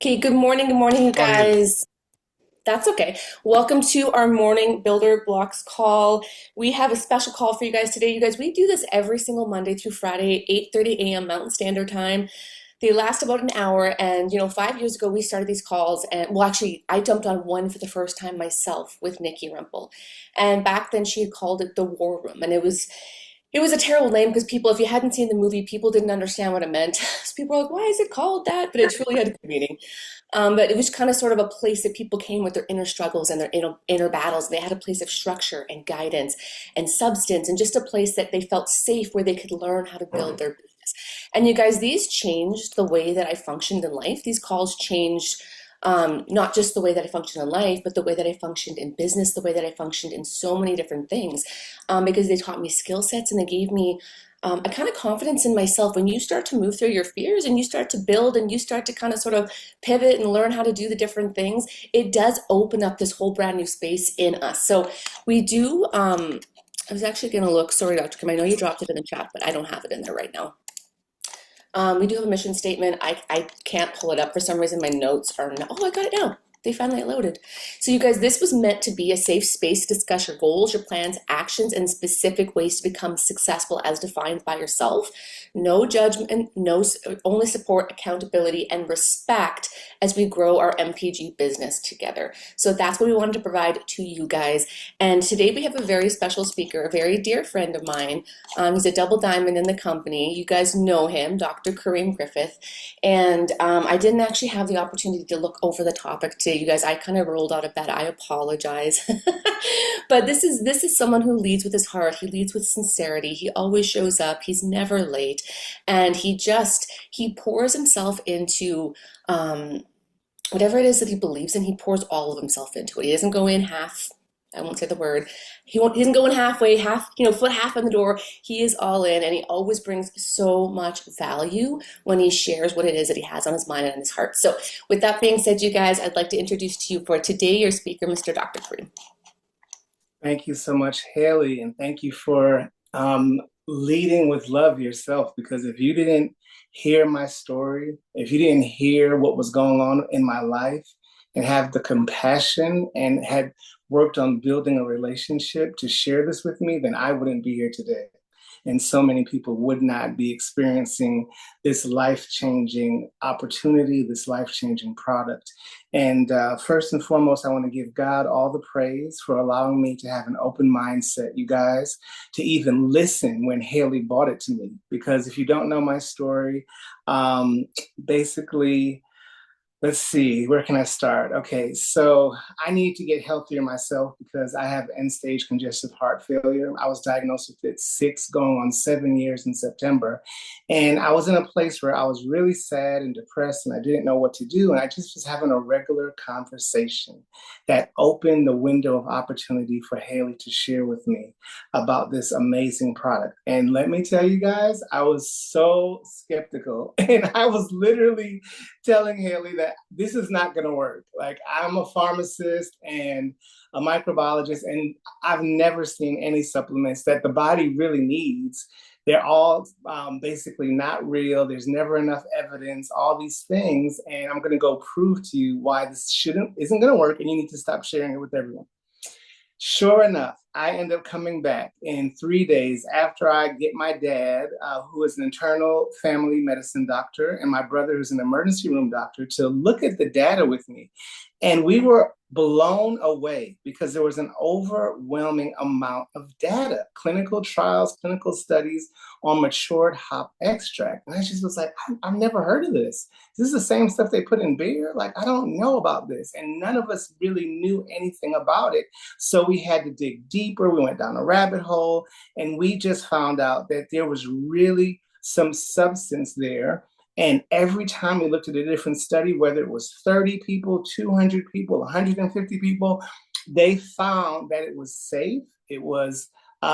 Okay, good morning, you Morning. guys. That's okay. Welcome to our morning Builder Blocks call. We have a special call for you guys today. You guys, we do this every single Monday through Friday, 8:30 a.m. Mountain Standard Time. They last about an hour, and 5 years ago we started these calls, and well, actually, I jumped on one for the first time myself with Nikki Rumpel, and back then she had called it the War Room, and it was a terrible name because people, if you hadn't seen the movie, people didn't understand what it meant. So people were like, "Why is it called that?" But it truly had a good meaning. But it was kind of sort of a place that people came with their inner struggles and their inner battles. They had a place of structure and guidance and substance, and just a place that they felt safe where they could learn how to build their business. And you guys, these changed the way that I functioned in life. These calls changed not just the way that I functioned in life, but the way that I functioned in business, the way that I functioned in so many different things, because they taught me skill sets and they gave me a kind of confidence in myself. When you start to move through your fears and you start to build and you start to kind of sort of pivot and learn how to do the different things, it does open up this whole brand new space in us. So we do. I was actually going to look. Sorry, Dr. Kim. I know you dropped it in the chat, but I don't have it in there right now. We do have a mission statement. I can't pull it up for some reason. My notes are not. Oh, I got it now. They finally loaded. So you guys, this was meant to be a safe space to discuss your goals, your plans, actions, and specific ways to become successful as defined by yourself. No judgment, no, only support, accountability, and respect as we grow our MPG business together. So that's what we wanted to provide to you guys. And today we have a very special speaker, a very dear friend of mine. He's a double diamond in the company. You guys know him, Dr. Kareem Griffith. And I didn't actually have the opportunity to look over the topic today, you guys. I kind of rolled out of bed. I apologize. But this is someone who leads with his heart. He leads with sincerity. He always shows up. He's never late. And he pours himself into whatever it is that he believes in. He pours all of himself into it. He doesn't go in half. I won't say the word. He isn't going halfway, foot half in the door. He is all in, and he always brings so much value when he shares what it is that he has on his mind and in his heart. So, with that being said, you guys, I'd like to introduce to you for today your speaker, Mr. Dr. Kareem. Thank you so much, Haley, and thank you for leading with love yourself. Because if you didn't hear my story, if you didn't hear what was going on in my life, and have the compassion and had worked on building a relationship to share this with me, then I wouldn't be here today. And so many people would not be experiencing this life changing opportunity, this life changing product. And first and foremost, I want to give God all the praise for allowing me to have an open mindset, you guys, to even listen when Haley brought it to me. Because if you don't know my story, basically, let's see, where can I start? Okay, so I need to get healthier myself because I have end stage congestive heart failure. I was diagnosed with it 6 going on 7 years in September. And I was in a place where I was really sad and depressed and I didn't know what to do. And I just was having a regular conversation that opened the window of opportunity for Haley to share with me about this amazing product. And let me tell you guys, I was so skeptical. And I was literally telling Haley that this is not going to work. Like, I'm a pharmacist and a microbiologist, and I've never seen any supplements that the body really needs. They're all basically not real. There's never enough evidence, all these things. And I'm going to go prove to you why this isn't going to work, and you need to stop sharing it with everyone. Sure enough, I end up coming back in 3 days after I get my dad, who is an internal family medicine doctor, and my brother, who's an emergency room doctor, to look at the data with me. And we were blown away because there was an overwhelming amount of data, clinical trials, clinical studies on matured hop extract. And I just was like, I've never heard of this. This is the same stuff they put in beer. Like, I don't know about this. And none of us really knew anything about it. So we had to dig deeper. We went down a rabbit hole, and we just found out that there was really some substance there. And every time we looked at a different study, whether it was 30 people, 200 people, 150 people, they found that it was safe, it was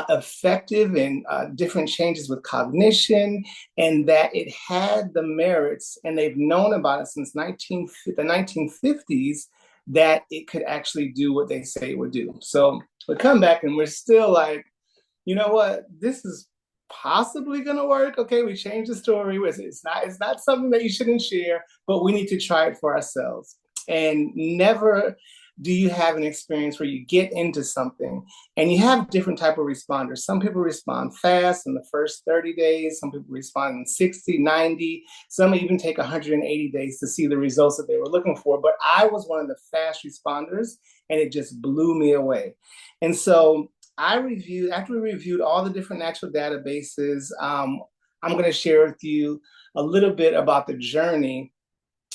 effective in different changes with cognition, and that it had the merits, and they've known about it since the 1950s, that it could actually do what they say it would do. So we come back and we're still like, you know what, this is possibly going to work. Okay, we changed the story. It's not something that you shouldn't share, but we need to try it for ourselves. And never do you have an experience where you get into something and you have different type of responders. Some people respond fast in the first 30 days. Some people respond in 60, 90. Some even take 180 days to see the results that they were looking for. But I was one of the fast responders, and it just blew me away. And so after we reviewed all the different natural databases, I'm going to share with you a little bit about the journey,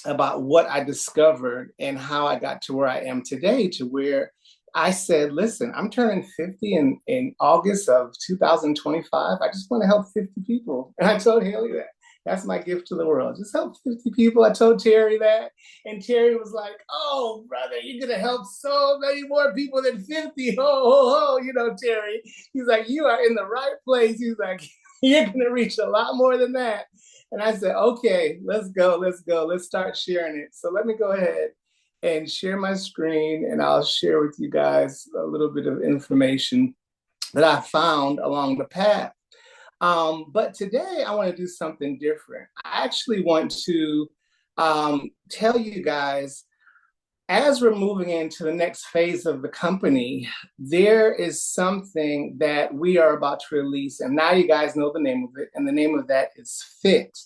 about what I discovered and how I got to where I am today, to where I said, listen, I'm turning 50 in August of 2025. I just want to help 50 people. And I told Haley that. That's my gift to the world. Just help 50 people. I told Terry that. And Terry was like, oh, brother, you're going to help so many more people than 50. Terry. He's like, you are in the right place. He's like, you're going to reach a lot more than that. And I said, okay, let's go. Let's start sharing it. So let me go ahead and share my screen, and I'll share with you guys a little bit of information that I found along the path. But today I want to do something different. I actually want to tell you guys, as we're moving into the next phase of the company, there is something that we are about to release. And now you guys know the name of it. And the name of that is FIT.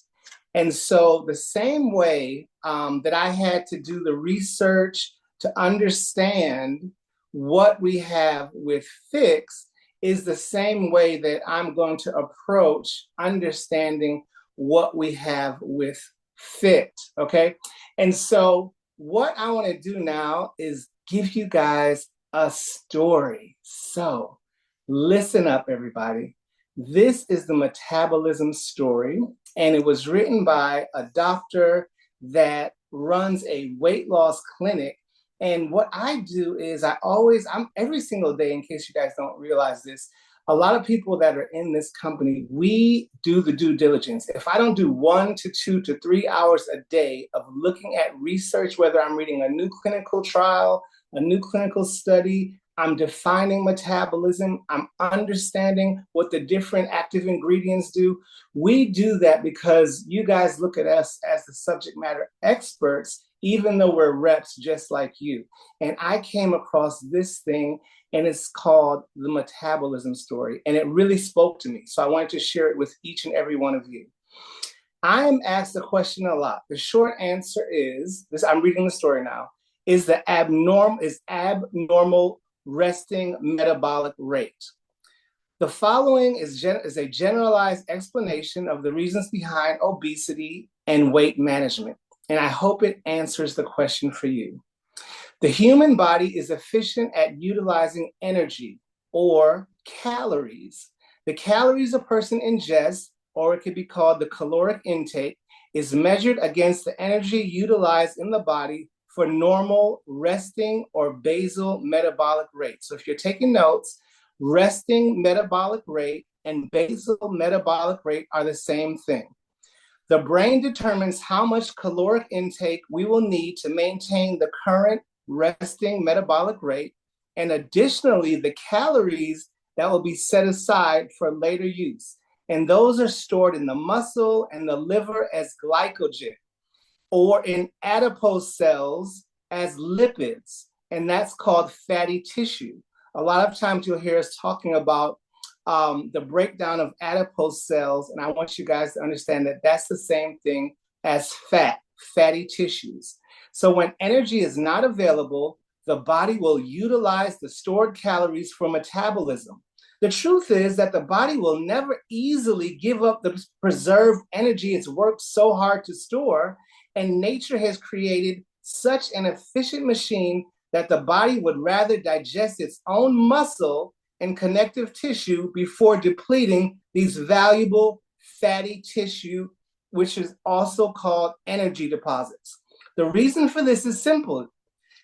And so, the same way that I had to do the research to understand what we have with Fix is the same way that I'm going to approach understanding what we have with Fit. Okay. And so, what I want to do now is give you guys a story. So, listen up, everybody. This is the metabolism story, and it was written by a doctor that runs a weight loss clinic. And what I do is I'm every single day, in case you guys don't realize this, a lot of people that are in this company, we do the due diligence. If I don't do 1 to 2 to 3 hours a day of looking at research, whether I'm reading a new clinical trial, a new clinical study, I'm defining metabolism, I'm understanding what the different active ingredients do. We do that because you guys look at us as the subject matter experts, even though we're reps just like you. And I came across this thing, and it's called the metabolism story. And it really spoke to me. So I wanted to share it with each and every one of you. I am asked the question a lot. The short answer is this: I'm reading the story now. Is abnormal resting metabolic rate? The following is a generalized explanation of the reasons behind obesity and weight management, and I hope it answers the question for you. The human body is efficient at utilizing energy, or calories. The calories a person ingests, or it could be called the caloric intake, is measured against the energy utilized in the body for normal resting or basal metabolic rate. So if you're taking notes, resting metabolic rate and basal metabolic rate are the same thing. The brain determines how much caloric intake we will need to maintain the current resting metabolic rate, and additionally, the calories that will be set aside for later use. And those are stored in the muscle and the liver as glycogen, or in adipose cells as lipids, and that's called fatty tissue. A lot of times you'll hear us talking about the breakdown of adipose cells, and I want you guys to understand that that's the same thing as fatty tissues. So when energy is not available, the body will utilize the stored calories for metabolism. The truth is that the body will never easily give up the preserved energy it's worked so hard to store, and nature has created such an efficient machine that the body would rather digest its own muscle and connective tissue before depleting these valuable fatty tissue, which is also called energy deposits. The reason for this is simple.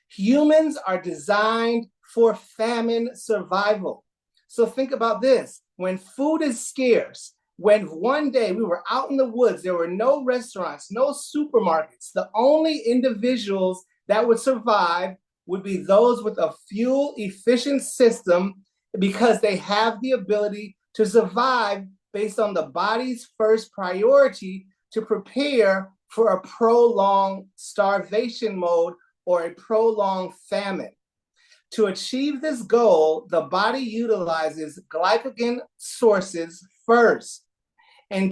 Humans are designed for famine survival. So think about this. When food is scarce, when one day we were out in the woods, there were no restaurants, no supermarkets, the only individuals that would survive would be those with a fuel efficient system, because they have the ability to survive based on the body's first priority to prepare for a prolonged starvation mode or a prolonged famine. To achieve this goal, the body utilizes glycogen sources first, and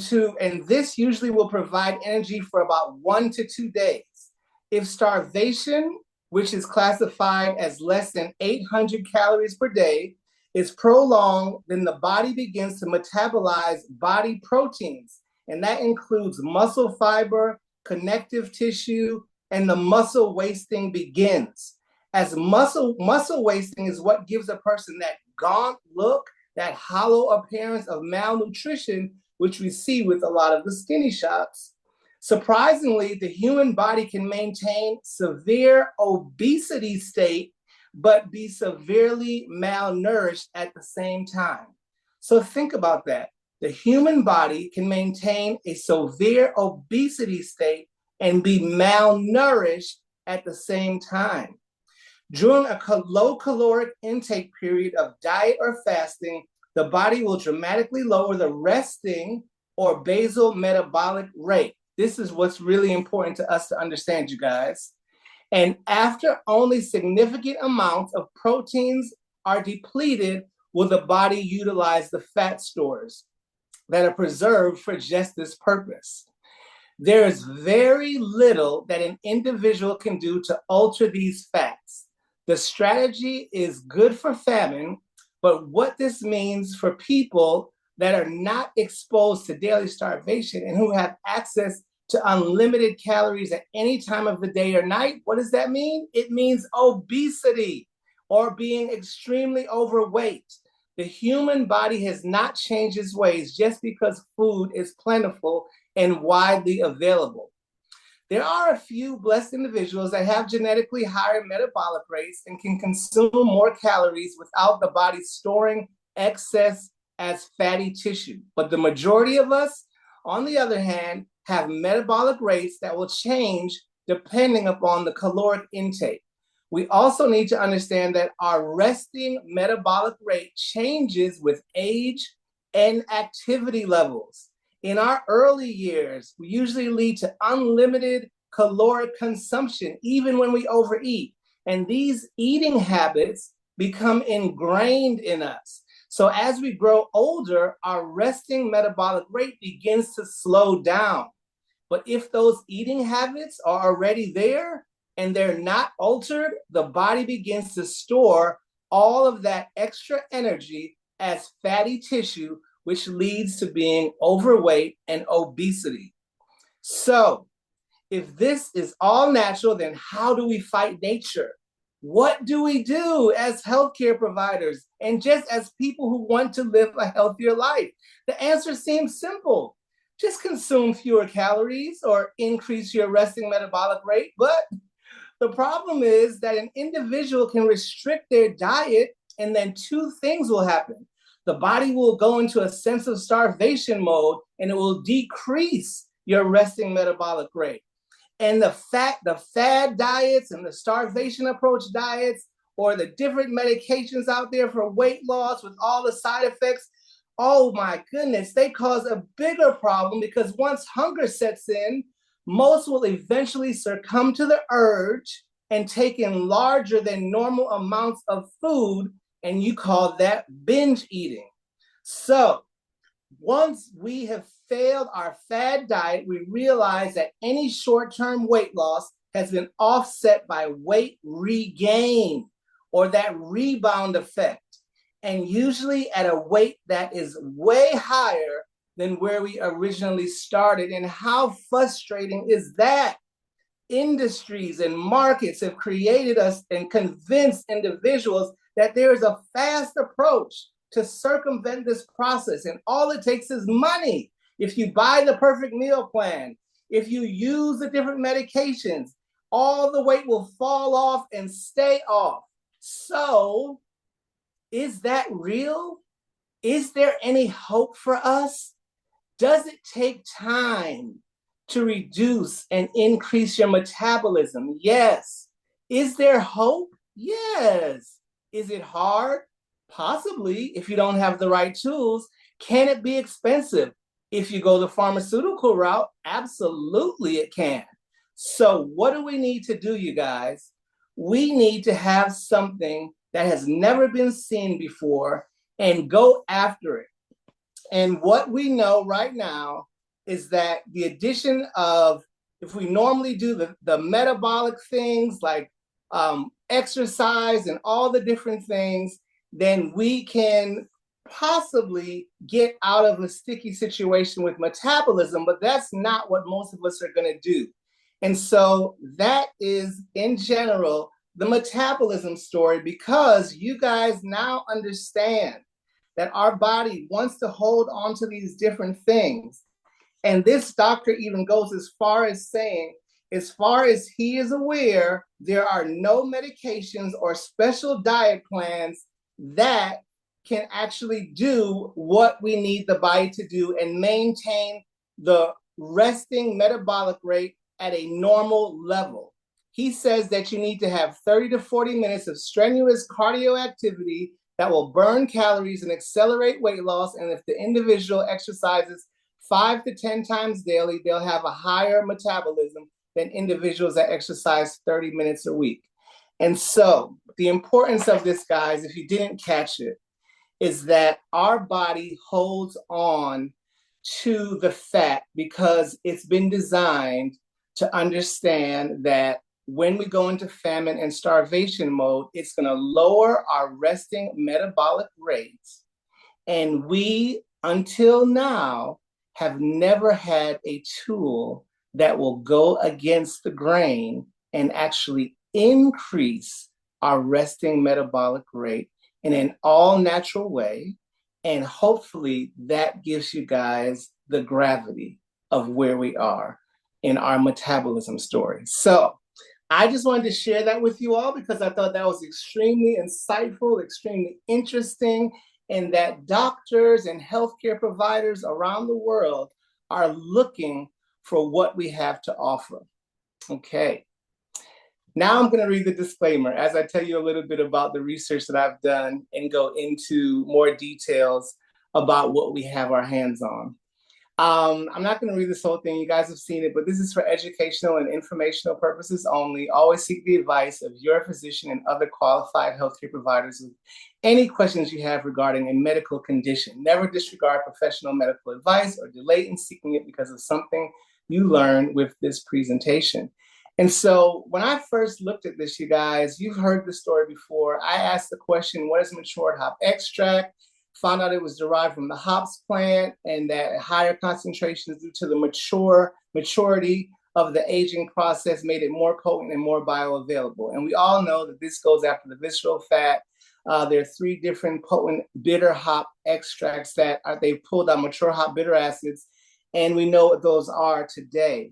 this usually will provide energy for about 1 to 2 days. If starvation, which is classified as less than 800 calories per day, is prolonged, then the body begins to metabolize body proteins, and that includes muscle fiber, connective tissue, and the muscle wasting begins. As muscle wasting is what gives a person that gaunt look, that hollow appearance of malnutrition, which we see with a lot of the skinny shots. Surprisingly, the human body can maintain severe obesity state, but be severely malnourished at the same time. So think about that. The human body can maintain a severe obesity state and be malnourished at the same time. During a low caloric intake period of diet or fasting, the body will dramatically lower the resting or basal metabolic rate. This is what's really important to us to understand, you guys. And after only significant amounts of proteins are depleted, will the body utilize the fat stores that are preserved for just this purpose. There is very little that an individual can do to alter these fats. The strategy is good for famine, but what this means for people that are not exposed to daily starvation and who have access to unlimited calories at any time of the day or night, what does that mean? It means obesity or being extremely overweight. The human body has not changed its ways just because food is plentiful and widely available. There are a few blessed individuals that have genetically higher metabolic rates and can consume more calories without the body storing excess as fatty tissue. But the majority of us, on the other hand, have metabolic rates that will change depending upon the caloric intake. We also need to understand that our resting metabolic rate changes with age and activity levels. In our early years, we usually lead to unlimited caloric consumption, even when we overeat. And these eating habits become ingrained in us. So as we grow older, our resting metabolic rate begins to slow down. But if those eating habits are already there and they're not altered, the body begins to store all of that extra energy as fatty tissue, which leads to being overweight and obesity. So, if this is all natural, then how do we fight nature? What do we do as healthcare providers and just as people who want to live a healthier life? The answer seems simple. Just consume fewer calories or increase your resting metabolic rate. But the problem is that an individual can restrict their diet, and then two things will happen. The body will go into a sense of starvation mode, and it will decrease your resting metabolic rate. And the fad diets and the starvation approach diets, or the different medications out there for weight loss with all the side effects, oh my goodness, they cause a bigger problem, because once hunger sets in, most will eventually succumb to the urge and take in larger than normal amounts of food, and you call that binge eating. So once we have failed our fad diet, we realize that any short-term weight loss has been offset by weight regain, or that rebound effect, and usually at a weight that is way higher than where we originally started. And how frustrating is that? Industries and markets have created us and convinced individuals that there is a fast approach to circumvent this process, and all it takes is money. If you buy the perfect meal plan, if you use the different medications, all the weight will fall off and stay off. So, is that real? Is there any hope for us? Does it take time to reduce and increase your metabolism? Yes. Is there hope? Yes. Is it hard? Possibly, if you don't have the right tools. Can it be expensive? If you go the pharmaceutical route, absolutely it can. So, what do we need to do, you guys? We need to have something that has never been seen before and go after it. And what we know right now is that the addition of, if we normally do the metabolic things like exercise and all the different things, then we can possibly get out of a sticky situation with metabolism, but that's not what most of us are going to do. And so that is, in general, the metabolism story, because you guys now understand that our body wants to hold on to these different things. And this doctor even goes as far as saying, as far as he is aware, there are no medications or special diet plans that can actually do what we need the body to do and maintain the resting metabolic rate at a normal level. He says that you need to have 30 to 40 minutes of strenuous cardio activity that will burn calories and accelerate weight loss. And if the individual exercises 5 to 10 times daily, they'll have a higher metabolism than individuals that exercise 30 minutes a week. And so the importance of this, guys, if you didn't catch it, is that our body holds on to the fat because it's been designed to understand that when we go into famine and starvation mode, it's going to lower our resting metabolic rates. And we, until now, have never had a tool that will go against the grain and actually increase our resting metabolic rate in an all natural way. And hopefully that gives you guys the gravity of where we are in our metabolism story. So I just wanted to share that with you all because I thought that was extremely insightful, extremely interesting, and that doctors and healthcare providers around the world are looking for what we have to offer. Okay. Now I'm going to read the disclaimer as I tell you a little bit about the research that I've done and go into more details about what we have our hands on. I'm not going to read this whole thing. You guys have seen it, but this is for educational and informational purposes only. Always seek the advice of your physician and other qualified healthcare providers with any questions you have regarding a medical condition. Never disregard professional medical advice or delay in seeking it because of something you learned with this presentation. And so when I first looked at this, you guys, you've heard the story before. I asked the question, what is matured hop extract? Found out it was derived from the hops plant and that higher concentrations due to the maturity of the aging process made it more potent and more bioavailable. And we all know that this goes after the visceral fat. There are 3 different potent bitter hop extracts that they've pulled out mature hop bitter acids, and we know what those are today.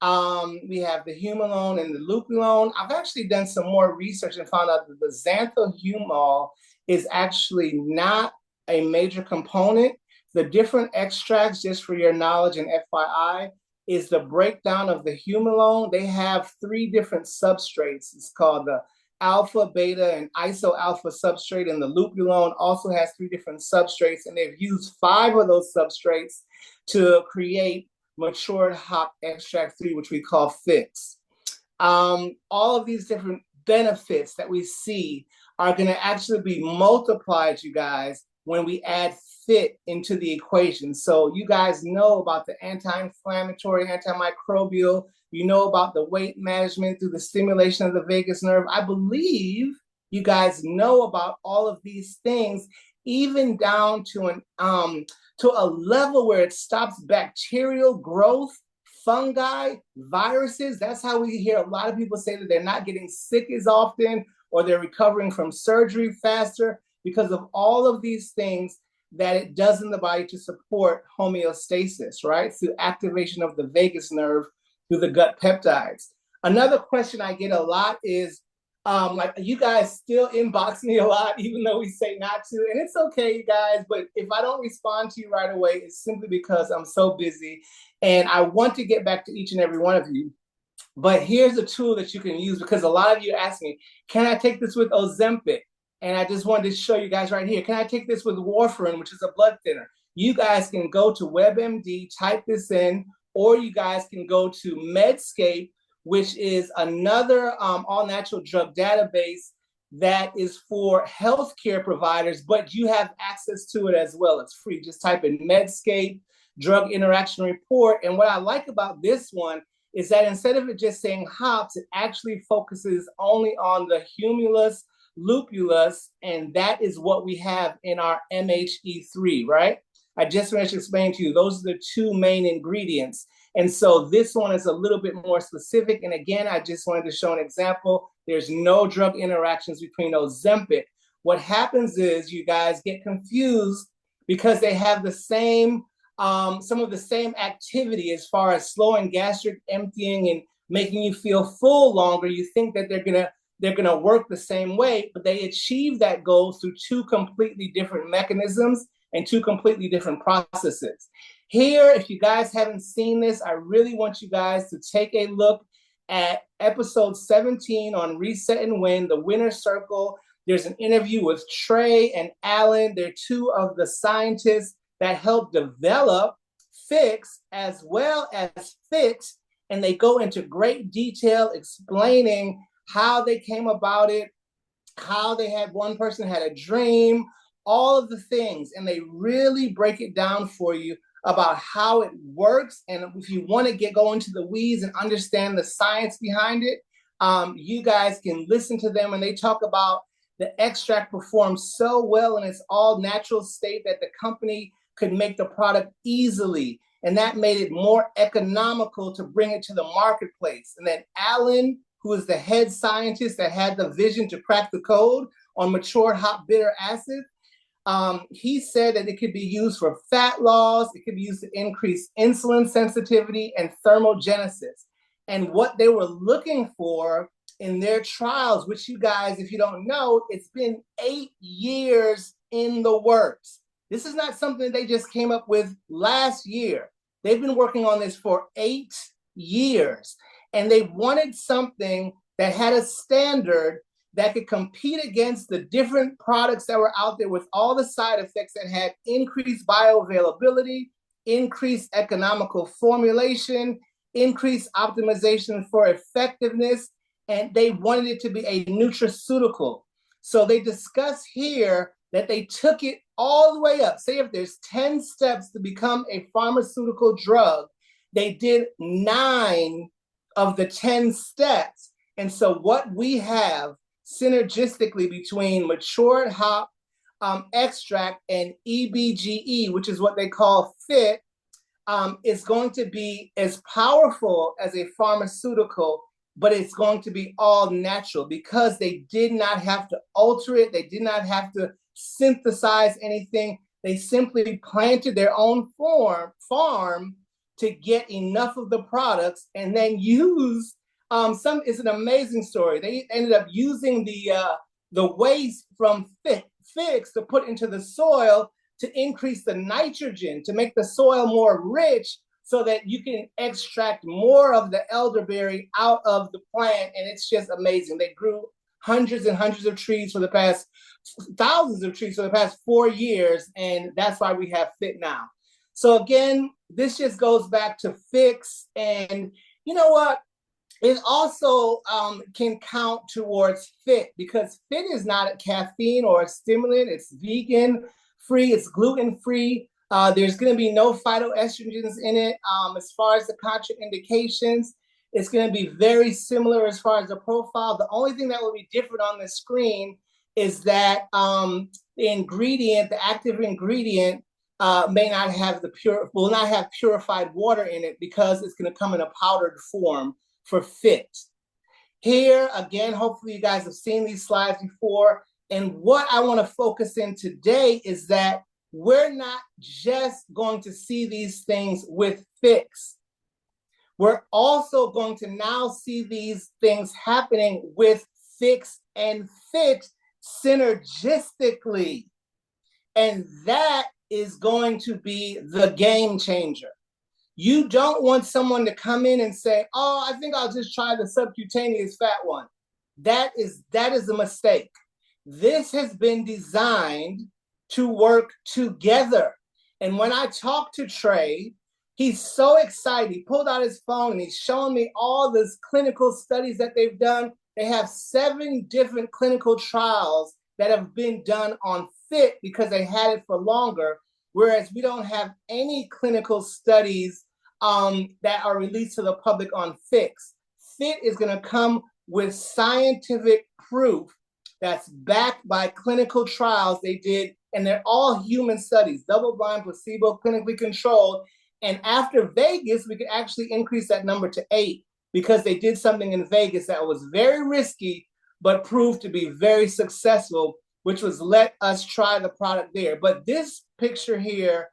We have the humalone and the lupulone. I've actually done some more research and found out that the xanthohumol is actually not a major component. The different extracts, just for your knowledge and FYI, is the breakdown of the humalone. They have 3 different substrates. It's called the alpha, beta, and iso-alpha substrate, and the lupulone also has 3 different substrates, and they've used 5 of those substrates to create matured hop extract 3, which we call FIX. All of these different benefits that we see are going to actually be multiplied, you guys, when we add FIT into the equation. So you guys know about the anti-inflammatory, antimicrobial, you know about the weight management through the stimulation of the vagus nerve. I believe you guys know about all of these things, even down to a level where it stops bacterial growth, fungi, viruses. That's how we hear a lot of people say that they're not getting sick as often or they're recovering from surgery faster because of all of these things that it does in the body to support homeostasis, right? Through activation of the vagus nerve through the gut peptides. Another question I get a lot is, like, you guys still inbox me a lot, even though we say not to, and it's okay, you guys, but if I don't respond to you right away, it's simply because I'm so busy and I want to get back to each and every one of you. But here's a tool that you can use, because a lot of you ask me, can I take this with Ozempic? And I just wanted to show you guys right here. Can I take this with warfarin, which is a blood thinner? you guys can go to WebMD, type this in, or you guys can go to Medscape, which is another all natural drug database that is for healthcare providers, but you have access to it as well. It's free. Just type in Medscape drug interaction report. And what I like about this one is that instead of it just saying hops, it actually focuses only on the humulus lupulus, and that is what we have in our MHE3, right? I just finished explaining to you, those are the two main ingredients. And so this one is a little bit more specific. And again, I just wanted to show an example. There's no drug interactions between Ozempic. What happens is you guys get confused because they have the same, some of the same activity as far as slowing gastric emptying and making you feel full longer. You think that they're gonna work the same way, but they achieve that goal through two completely different mechanisms and two completely different processes. Here, if you guys haven't seen this, I really want you guys to take a look at episode 17 on Reset and Win, the winner's circle. There's an interview with Trey and Alan. They're two of the scientists that helped develop Fix as well as Fit, and they go into great detail explaining how they came about it, how they had one person had a dream, all of the things, and they really break it down for you about how it works. And if you want to go into the weeds and understand the science behind it, you guys can listen to them. And they talk about the extract performs so well in its all natural state that the company could make the product easily. And that made it more economical to bring it to the marketplace. And then Alan, who is the head scientist that had the vision to crack the code on matured hop bitter acid, he said that it could be used for fat loss, it could be used to increase insulin sensitivity and thermogenesis. And what they were looking for in their trials, which you guys, if you don't know, it's been 8 years in the works. This is not something they just came up with last year. They've been working on this for 8 years. And they wanted something that had a standard that could compete against the different products that were out there with all the side effects, that had increased bioavailability, increased economical formulation, increased optimization for effectiveness, and they wanted it to be a nutraceutical. So they discuss here that they took it all the way up. Say if there's 10 steps to become a pharmaceutical drug, they did 9 of the 10 steps. And so what we have synergistically between matured hop extract and EBGE, which is what they call FIT, is going to be as powerful as a pharmaceutical, but it's going to be all natural because they did not have to alter it. They did not have to synthesize anything. They simply planted their own farm to get enough of the products and then use it's an amazing story. They ended up using the waste from Fix to put into the soil to increase the nitrogen, to make the soil more rich so that you can extract more of the elderberry out of the plant. And it's just amazing. They grew hundreds and hundreds of trees for the past, thousands of trees for the past 4 years. And that's why we have Fit now. So again, this just goes back to Fix. And you know what? It also can count towards Fit, because Fit is not a caffeine or a stimulant. It's vegan free, it's gluten free. There's going to be no phytoestrogens in it. As far as the contraindications, it's going to be very similar as far as the profile. The only thing that will be different on the screen is that the ingredient, the active ingredient, may not have will not have purified water in it, because it's going to come in a powdered form for Fit. Here, again, hopefully you guys have seen these slides before. And what I want to focus in today is that we're not just going to see these things with Fix. We're also going to now see these things happening with Fix and Fit synergistically. And that is going to be the game changer. You don't want someone to come in and say, oh, I think I'll just try the subcutaneous fat one. That is a mistake. This has been designed to work together. And when I talked to Trey, he's so excited. He pulled out his phone and he's showing me all these clinical studies that they've done. They have 7 different clinical trials that have been done on fit because they had it for longer, whereas we don't have any clinical studies that are released to the public on fix. Fit is going to come with scientific proof that's backed by clinical trials they did, and they're all human studies, double-blind, placebo, clinically controlled. And after Vegas, we could actually increase that number to 8 because they did something in Vegas that was very risky, but proved to be very successful, which was let us try the product there. But this picture here,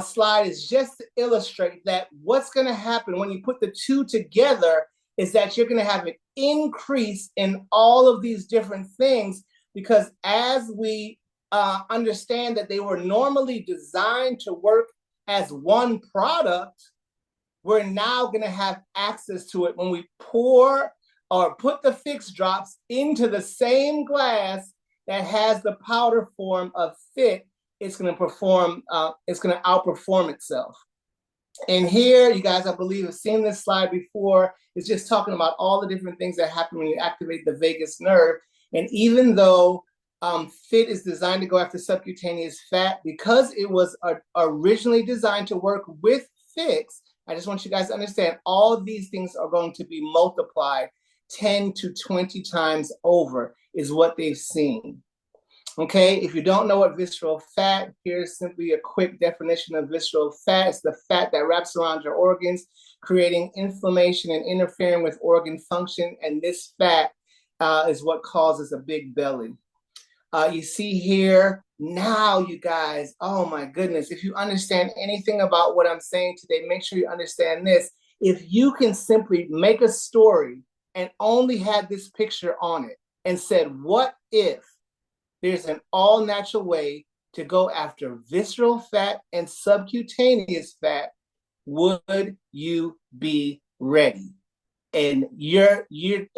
slide, is just to illustrate that what's going to happen when you put the two together is that you're going to have an increase in all of these different things, because as we understand that they were normally designed to work as one product, we're now going to have access to it when we pour or put the fix drops into the same glass that has the powder form of fit. It's going to perform, it's going to outperform itself. And here, you guys, I believe, have seen this slide before. It's just talking about all the different things that happen when you activate the vagus nerve. And even though FIT is designed to go after subcutaneous fat, because it was originally designed to work with FIX, I just want you guys to understand all these things are going to be multiplied 10 to 20 times over is what they've seen. Okay, if you don't know what visceral fat, here's simply a quick definition of visceral fat. It's the fat that wraps around your organs, creating inflammation and interfering with organ function. And this fat is what causes a big belly. You see here, now you guys, oh my goodness, if you understand anything about what I'm saying today, make sure you understand this. If you can simply make a story and only had this picture on it and said, what if there's an all-natural way to go after visceral fat and subcutaneous fat, would you be ready? And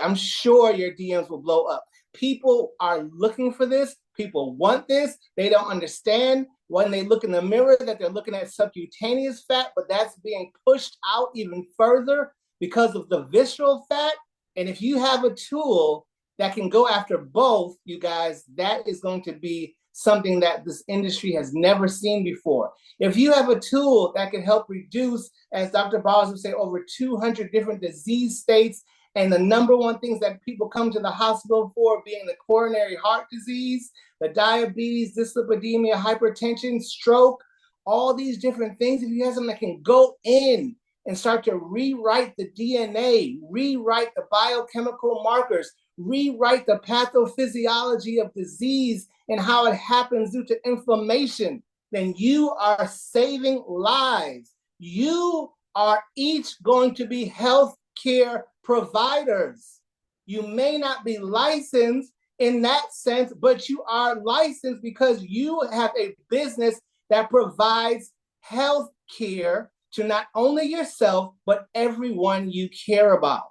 I'm sure your DMs will blow up. People are looking for this. People want this. They don't understand when they look in the mirror that they're looking at subcutaneous fat, but that's being pushed out even further because of the visceral fat. And if you have a tool that can go after both, you guys, that is going to be something that this industry has never seen before. If you have a tool that can help reduce, as Dr. Bowers would say, over 200 different disease states, and the number one things that people come to the hospital for being the coronary heart disease, the diabetes, dyslipidemia, hypertension, stroke, all these different things, if you have something that can go in and start to rewrite the DNA, rewrite the biochemical markers, rewrite the pathophysiology of disease and how it happens due to inflammation, then you are saving lives. You are each going to be healthcare providers. You may not be licensed in that sense, but you are licensed because you have a business that provides health care to not only yourself, but everyone you care about.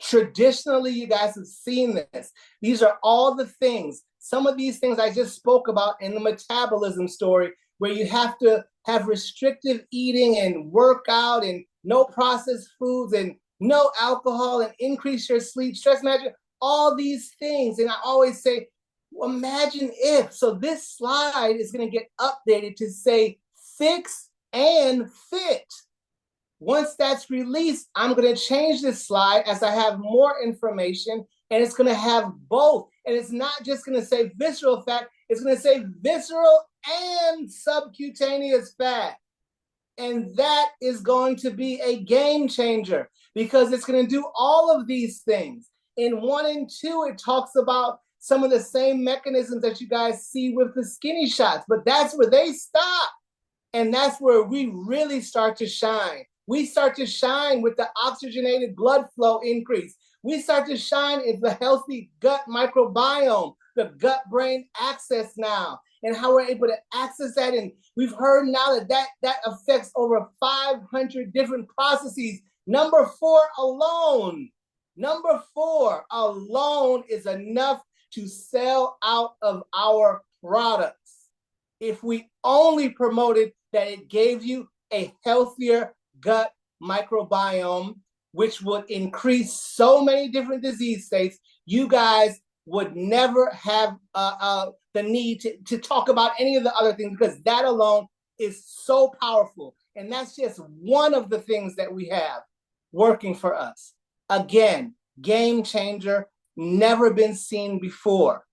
Traditionally, you guys have seen this. These are all the things. Some of these things I just spoke about in the metabolism story, where you have to have restrictive eating and workout and no processed foods and no alcohol and increase your sleep, stress management, all these things. And I always say, well, imagine if. So this slide is going to get updated to say fix and fit. Once that's released, I'm going to change this slide as I have more information, and it's going to have both. And it's not just going to say visceral fat, it's going to say visceral and subcutaneous fat. And that is going to be a game changer because it's going to do all of these things. In 1 and 2, it talks about some of the same mechanisms that you guys see with the skinny shots, but that's where they stop. And that's where we really start to shine. We start to shine with the oxygenated blood flow increase. We start to shine in the healthy gut microbiome, the gut-brain axis now, and how we're able to access that. And we've heard now that affects over 500 different processes. Number 4 alone is enough to sell out of our products. If we only promoted that it gave you a healthier gut microbiome, which would increase so many different disease states. You guys would never have the need to talk about any of the other things, because that alone is so powerful. And that's just one of the things that we have working for us. Again, game changer, never been seen before.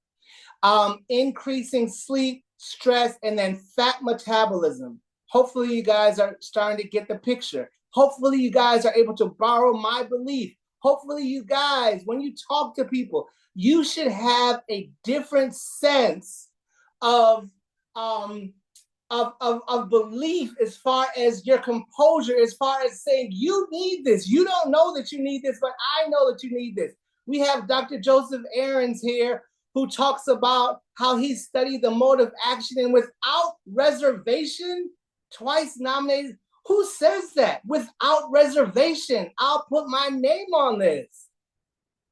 Increasing sleep, stress, and then fat metabolism. Hopefully you guys are starting to get the picture. Hopefully you guys are able to borrow my belief. Hopefully you guys, when you talk to people, you should have a different sense of belief, as far as your composure, as far as saying you need this. You don't know that you need this, but I know that you need this. We have Dr. Joseph Aarons here, who talks about how he studied the mode of action and without reservation, twice nominated. Who says that? Without reservation, I'll put my name on this.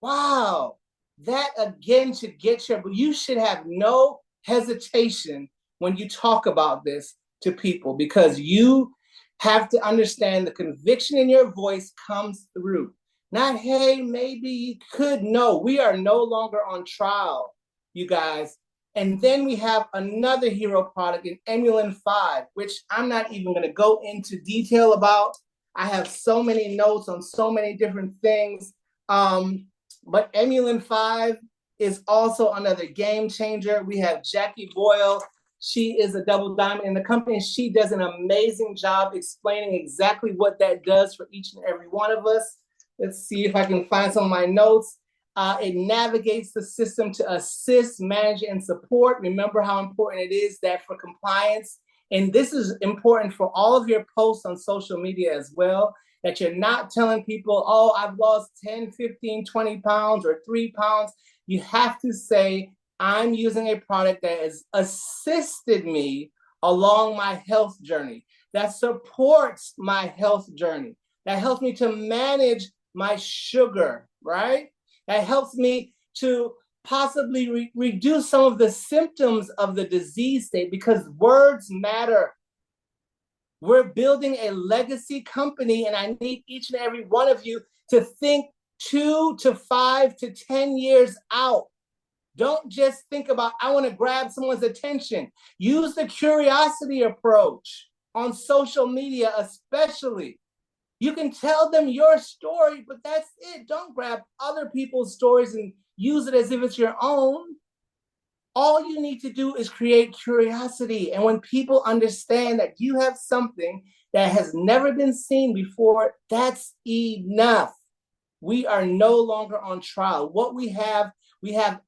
Wow. That again should get you, but you should have no hesitation when you talk about this to people, because you have to understand the conviction in your voice comes through. Not, hey, maybe you could. No, we are no longer on trial, you guys. And then we have another hero product in Emulin 5, which I'm not even going to go into detail about. I have so many notes on so many different things. But Emulin 5 is also another game changer. We have Jackie Boyle. She is a double diamond in the company. She does an amazing job explaining exactly what that does for each and every one of us. Let's see if I can find some of my notes. It navigates the system to assist, manage, and support. Remember how important it is that for compliance. And this is important for all of your posts on social media as well, that you're not telling people, oh, I've lost 10, 15, 20 pounds or 3 pounds. You have to say, I'm using a product that has assisted me along my health journey, that supports my health journey, that helps me to manage my sugar, right? That helps me to possibly reduce some of the symptoms of the disease state, because words matter. We're building a legacy company, and I need each and every one of you to think 2 to 5 to 10 years out. Don't just think about, I want to grab someone's attention. Use the curiosity approach on social media, especially. You can tell them your story, but that's it. Don't grab other people's stories and use it as if it's your own. All you need to do is create curiosity. And when people understand that you have something that has never been seen before, that's enough. We are no longer on trial. What we have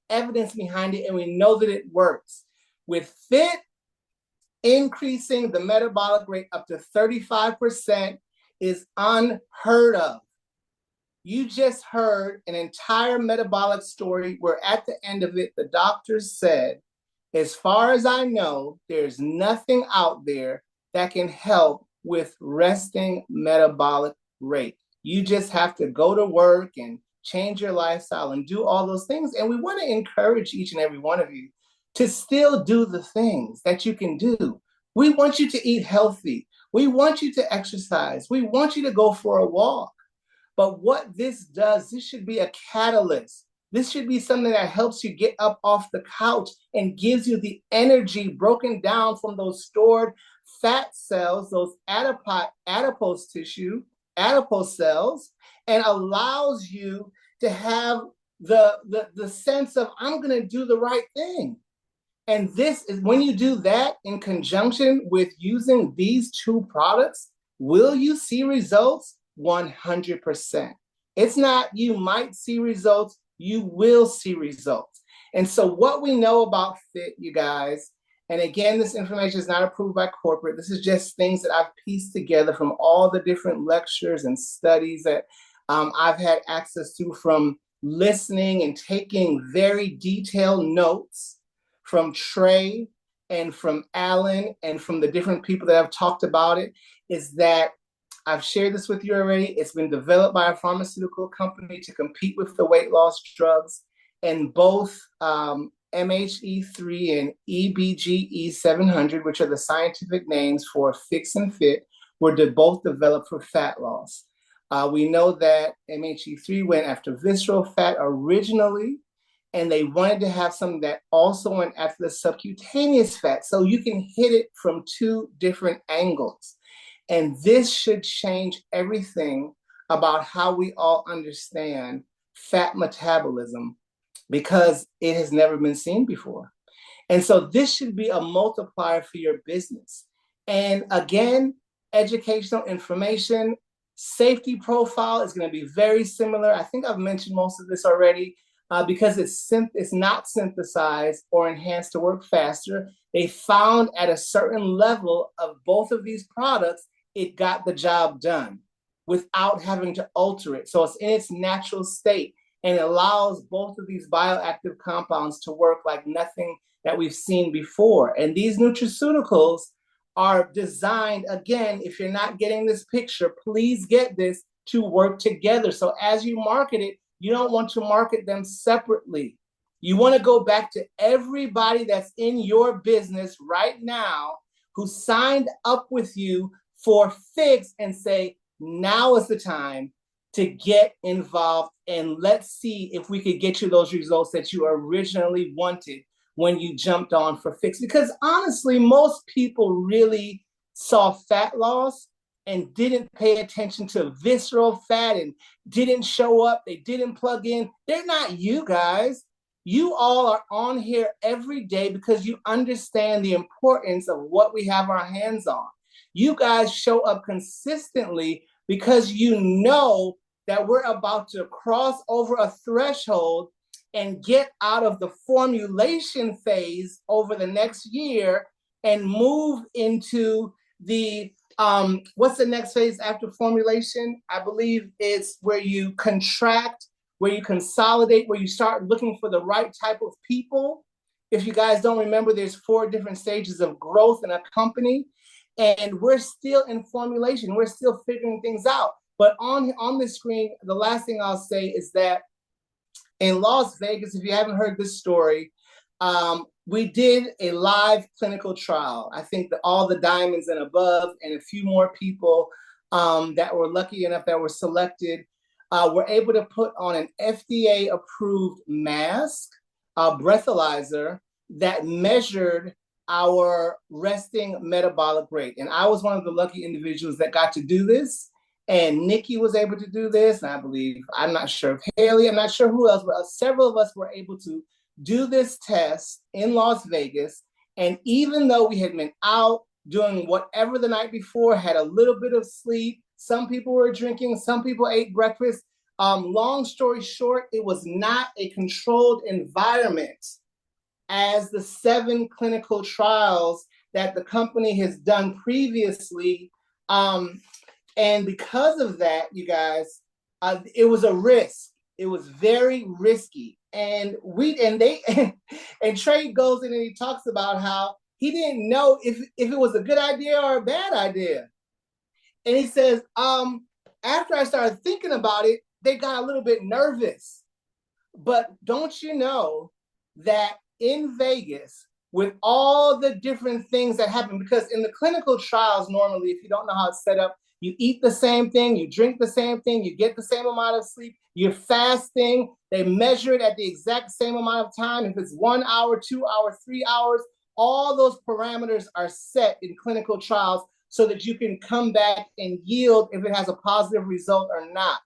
evidence behind it, and we know that it works. With FIT, increasing the metabolic rate up to 35% is unheard of. You just heard an entire metabolic story where at the end of it, the doctors said, as far as I know, there's nothing out there that can help with resting metabolic rate. You just have to go to work and change your lifestyle and do all those things. And we want to encourage each and every one of you to still do the things that you can do. We want you to eat healthy. We want you to exercise. We want you to go for a walk. But what this does, this should be a catalyst. This should be something that helps you get up off the couch and gives you the energy broken down from those stored fat cells, those adipose tissue, adipose cells, and allows you to have the sense of, I'm going to do the right thing. And this is when you do that in conjunction with using these two products, will you see results? 100%. It's not you might see results, you will see results. And so what we know about FIT, you guys, and again, this information is not approved by corporate. This is just things that I've pieced together from all the different lectures and studies that I've had access to, from listening and taking very detailed notes from Trey and from Alan and from the different people that have talked about it, is that I've shared this with you already. It's been developed by a pharmaceutical company to compete with the weight loss drugs. And both MHE3 and EBGE 700, which are the scientific names for Fix and Fit, were both developed for fat loss. We know that MHE3 went after visceral fat originally, and they wanted to have something that also went after the subcutaneous fat. So you can hit it from two different angles. And this should change everything about how we all understand fat metabolism because it has never been seen before. And so this should be a multiplier for your business. And again, educational information, safety profile is going to be very similar. I think I've mentioned most of this already because it's not synthesized or enhanced to work faster. They found at a certain level of both of these products, it got the job done without having to alter it. So it's in its natural state and it allows both of these bioactive compounds to work like nothing that we've seen before. And these nutraceuticals are designed, again, if you're not getting this picture, please get this, to work together. So as you market it, you don't want to market them separately. You want to go back to everybody that's in your business right now who signed up with you for Fix and say, now is the time to get involved and let's see if we could get you those results that you originally wanted when you jumped on for Fix. Because honestly, most people really saw fat loss and didn't pay attention to visceral fat and didn't show up. They didn't plug in. They're not you guys. You all are on here every day because you understand the importance of what we have our hands on. You guys show up consistently because you know that we're about to cross over a threshold and get out of the formulation phase over the next year and move into the what's the next phase after formulation? I believe it's where you contract, where you consolidate, where you start looking for the right type of people. If you guys don't remember, there's 4 different stages of growth in a company, and we're still in formulation. We're still figuring things out. But on the screen, the last thing I'll say is that in Las Vegas, if you haven't heard this story, we did a live clinical trial. I think that all the diamonds and above and a few more people that were lucky enough that were selected were able to put on an FDA-approved mask, a breathalyzer that measured our resting metabolic rate. And I was one of the lucky individuals that got to do this. And Nikki was able to do this. And I believe, I'm not sure if Haley, I'm not sure who else, but several of us were able to do this test in Las Vegas. And even though we had been out doing whatever the night before, had a little bit of sleep, some people were drinking, some people ate breakfast. Long story short, it was not a controlled environment as the 7 clinical trials that the company has done previously. And because of that, you guys, it was a risk. It was very risky. And and Trey goes in and he talks about how he didn't know if it was a good idea or a bad idea. And he says, after I started thinking about it, they got a little bit nervous. But don't you know that in Vegas, with all the different things that happen, because in the clinical trials, normally, if you don't know how it's set up, you eat the same thing, you drink the same thing, you get the same amount of sleep, you're fasting, they measure it at the exact same amount of time. If it's 1 hour, 2 hours, 3 hours, all those parameters are set in clinical trials so that you can come back and yield if it has a positive result or not.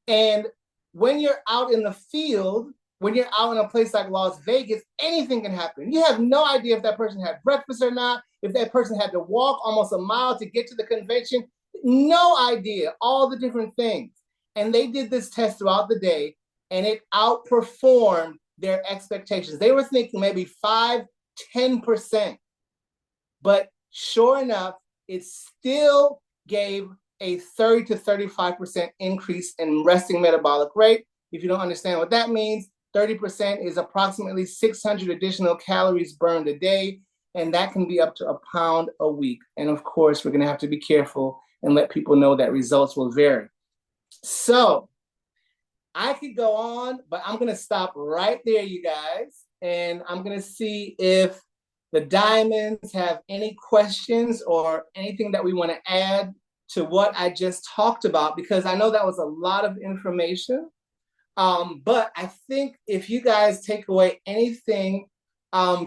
And when you're out in the field, when you're out in a place like Las Vegas, anything can happen. You have no idea if that person had breakfast or not, if that person had to walk almost a mile to get to the convention. No idea, all the different things. And they did this test throughout the day, and it outperformed their expectations. They were thinking maybe 5-10%. But sure enough, it still gave a 30 to 35% increase in resting metabolic rate. If you don't understand what that means, 30% is approximately 600 additional calories burned a day, and that can be up to a pound a week. And of course, we're going to have to be careful and let people know that results will vary. So I could go on, but I'm going to stop right there, you guys. and I'm going to see if the diamonds have any questions or anything that we want to add to what I just talked about, because I know that was a lot of information. But I think if you guys take away anything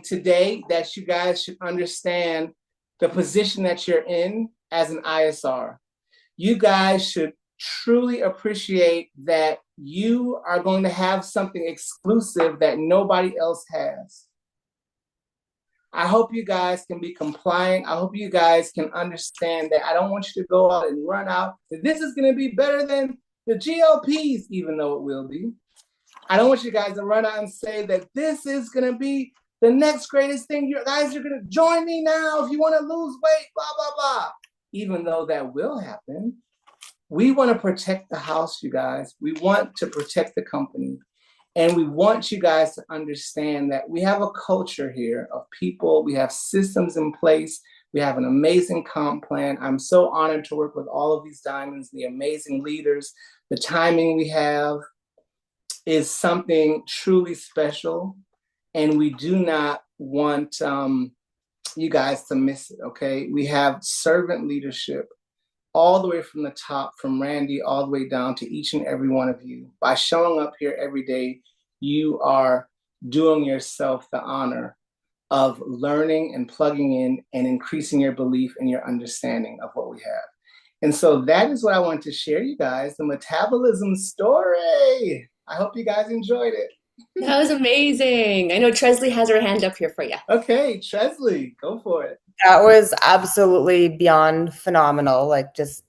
today, that you guys should understand the position that you're in as an ISR. You guys should truly appreciate that you are going to have something exclusive that nobody else has. I hope you guys can be compliant. I hope you guys can understand that I don't want you to go out and run out. This is going to be better than the GLPs, even though it will be. I don't want you guys to run out and say that this is going to be the next greatest thing. You guys are going to join me now if you want to lose weight, blah, blah, blah. Even though that will happen, we want to protect the house, you guys. We want to protect the company. And we want you guys to understand that we have a culture here of people. We have systems in place. We have an amazing comp plan. I'm so honored to work with all of these diamonds, the amazing leaders. The timing we have is something truly special. And we do not want you guys to miss it, okay? We have servant leadership all the way from the top, from Randy all the way down to each and every one of you. By showing up here every day, you are doing yourself the honor of learning and plugging in and increasing your belief and your understanding of what we have. And so that is what I want to share, you guys, the metabolism story. I hope you guys enjoyed it. That was amazing. I know Tresley has her hand up here for you. Okay, Tresley, go for it. That was absolutely beyond phenomenal. Like just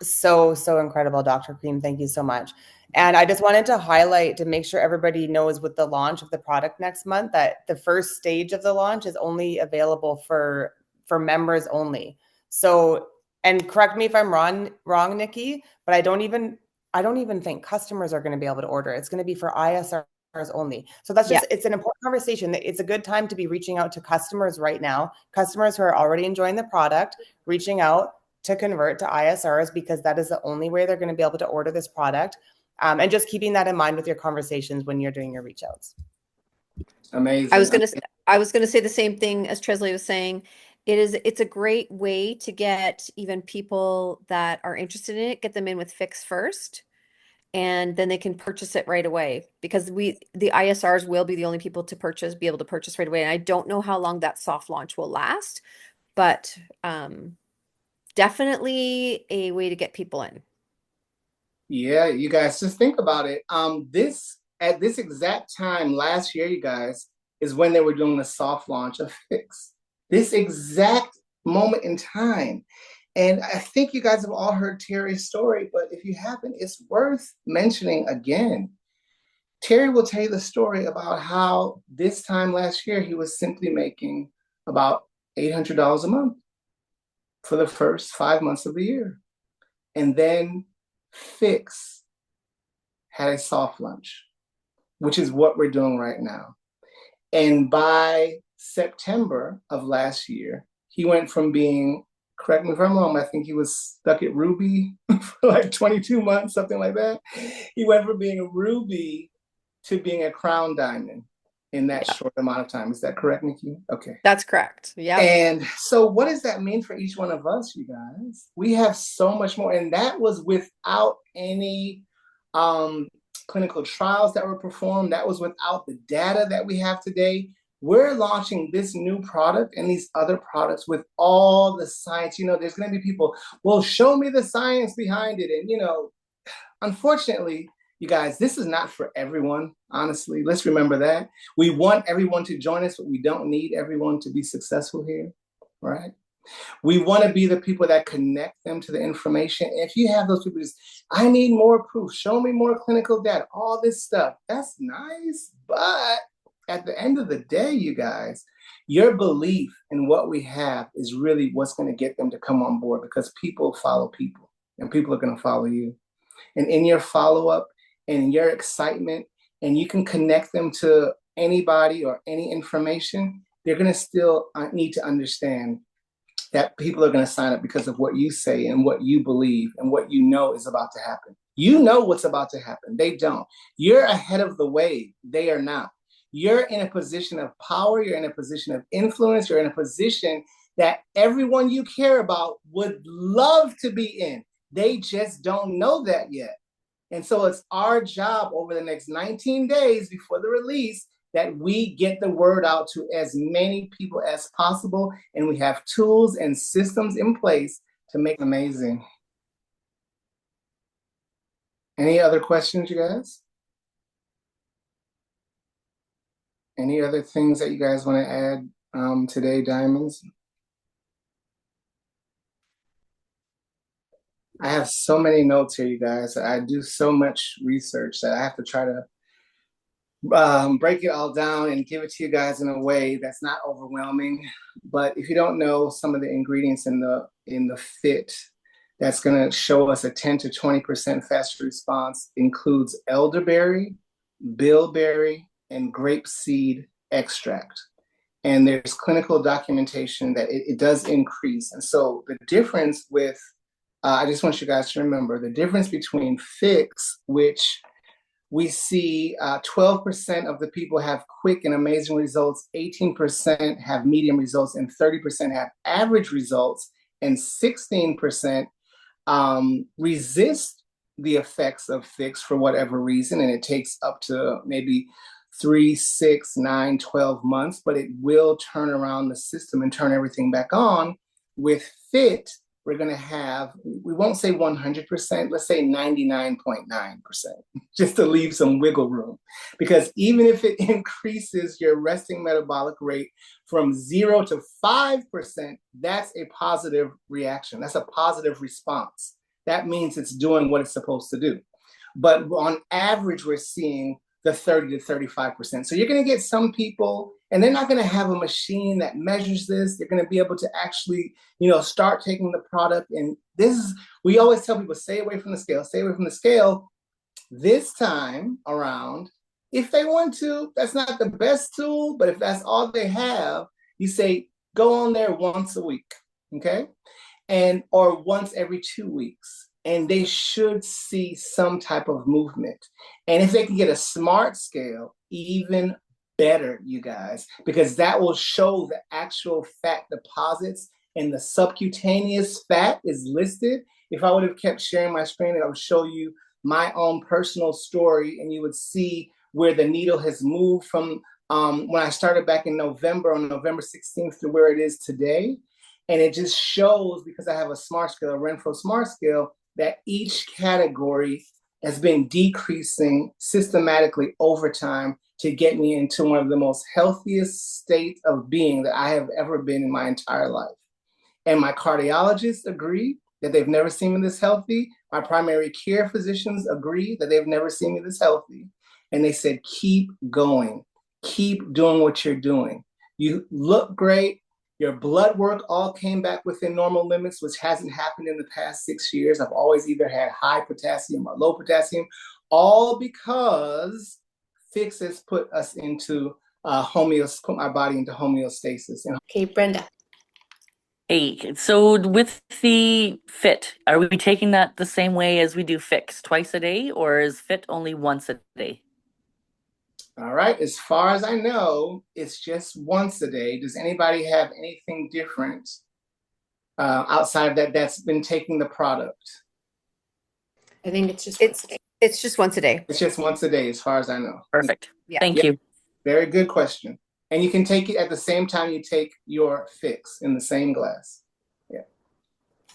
so incredible, Dr. Cream. Thank you so much. And I just wanted to highlight to make sure everybody knows with the launch of the product next month that the first stage of the launch is only available for members only. So, and correct me if I'm wrong, Nikki, but I don't even think customers are going to be able to order. It's going to be for ISRs only. So that's just, it's an important conversation. It's a good time to be reaching out to customers right now, customers who are already enjoying the product, reaching out to convert to ISRs, because that is the only way they're going to be able to order this product. And just keeping that in mind with your conversations when you're doing your reach outs. Amazing. I was gonna say the same thing as Tresley was saying. It's a great way to get even people that are interested in it, get them in with Fix first, and then they can purchase it right away, because the ISRs will be the only people to be able to purchase right away. And I don't know how long that soft launch will last, but definitely a way to get people in. Yeah, you guys, just think about it. At this exact time last year, you guys, is when they were doing the soft launch of Fix. This exact moment in time. And I think you guys have all heard Terry's story, but if you haven't, it's worth mentioning again. Terry will tell you the story about how this time last year, he was simply making about $800 a month for the first 5 months of the year. And then Fix had a soft launch, which is what we're doing right now. And by September of last year, he went from being, correct me if I'm wrong, I think he was stuck at Ruby for like 22 months, something like that. He went from being a Ruby to being a Crown Diamond in that short amount of time. Is that correct, Nikki? Okay. That's correct. Yeah. And so what does that mean for each one of us, you guys? We have so much more. And that was without any clinical trials that were performed. That was without the data that we have today. We're launching this new product and these other products with all the science. You know, there's going to be people, well, show me the science behind it. And, you know, unfortunately, you guys, this is not for everyone, honestly. Let's remember that. We want everyone to join us, but we don't need everyone to be successful here, right? We want to be the people that connect them to the information. If you have those people, just, I need more proof, show me more clinical data, all this stuff, that's nice. But at the end of the day, you guys, your belief in what we have is really what's going to get them to come on board, because people follow people and people are going to follow you. And in your follow-up and your excitement, and you can connect them to anybody or any information, they're going to still need to understand that people are going to sign up because of what you say and what you believe and what you know is about to happen. You know what's about to happen. They don't. You're ahead of the wave. They are not. you're in a position of power, you're in a position of influence, you're in a position that everyone you care about would love to be in. They just don't know that yet. And so it's our job over the next 19 days before the release that we get the word out to as many people as possible. And we have tools and systems in place to make it amazing. Any other questions, you guys? Any other things that you guys want to add today, Diamonds? I have so many notes here, you guys. I do so much research that I have to try to break it all down and give it to you guys in a way that's not overwhelming. But if you don't know some of the ingredients in the fit that's going to show us a 10 to 20% faster response includes elderberry, bilberry, and grapeseed extract. And there's clinical documentation that it does increase. And so the difference with, I just want you guys to remember the difference between fix, which we see 12% of the people have quick and amazing results, 18% have medium results, and 30% have average results, and 16% resist the effects of fix for whatever reason, and it takes up to maybe 3, 6, 9, 12 months, but it will turn around the system and turn everything back on. With fit, we're going to have, we won't say 100%, let's say 99.9%, just to leave some wiggle room. Because even if it increases your resting metabolic rate from 0 to 5%, that's a positive reaction. That's a positive response. That means it's doing what it's supposed to do. But on average, we're seeing the 30 to 35%. So you're going to get some people, and they're not going to have a machine that measures this. They're going to be able to actually, start taking the product. And this is, we always tell people, stay away from the scale, stay away from the scale. This time around, if they want to, that's not the best tool, but if that's all they have, you say, go on there once a week, okay? Or once every 2 weeks. And they should see some type of movement. And if they can get a smart scale, even better, you guys, because that will show the actual fat deposits, and the subcutaneous fat is listed. If I would have kept sharing my screen, I would show you my own personal story, and you would see where the needle has moved from when I started back in November, on November 16th, to where it is today. And it just shows, because I have a smart scale, a Renfro smart scale, that each category has been decreasing systematically over time to get me into one of the most healthiest states of being that I have ever been in my entire life. And my cardiologists agree that they've never seen me this healthy. My primary care physicians agree that they've never seen me this healthy. And they said, keep going, keep doing what you're doing. You look great. Your blood work all came back within normal limits, which hasn't happened in the past 6 years. I've always either had high potassium or low potassium, all because fix has put us into put my body into homeostasis. Okay, Brenda. Hey, so with the fit, are we taking that the same way as we do fix, twice a day, or is fit only once a day? All right, as far as I know, it's just once a day. Does anybody have anything different outside of that that's been taking the product? I think it's just once a day. It's just once a day. It's just once a day, as far as I know. Perfect. Yeah. Thank you. Very good question. And you can take it at the same time you take your fix, in the same glass. Yeah.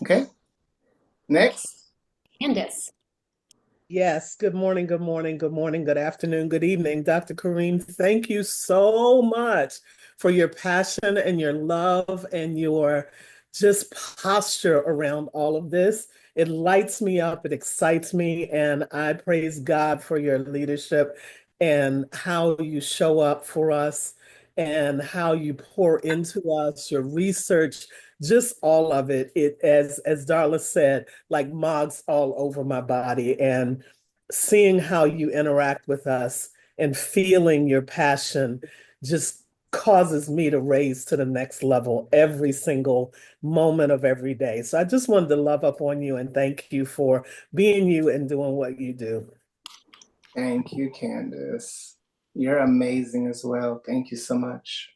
Okay. Next. Candace. Yes, good morning, good morning, good morning, good afternoon, good evening. Dr. Kareem, thank you so much for your passion and your love and your just posture around all of this. It lights me up, it excites me, and I praise God for your leadership and how you show up for us and how you pour into us, your research, just all of it. It, as Darla said, like mogs all over my body, and seeing how you interact with us and feeling your passion just causes me to raise to the next level every single moment of every day. So I just wanted to love up on you and thank you for being you and doing what you do. Thank you, Candace. You're amazing as well. Thank you so much.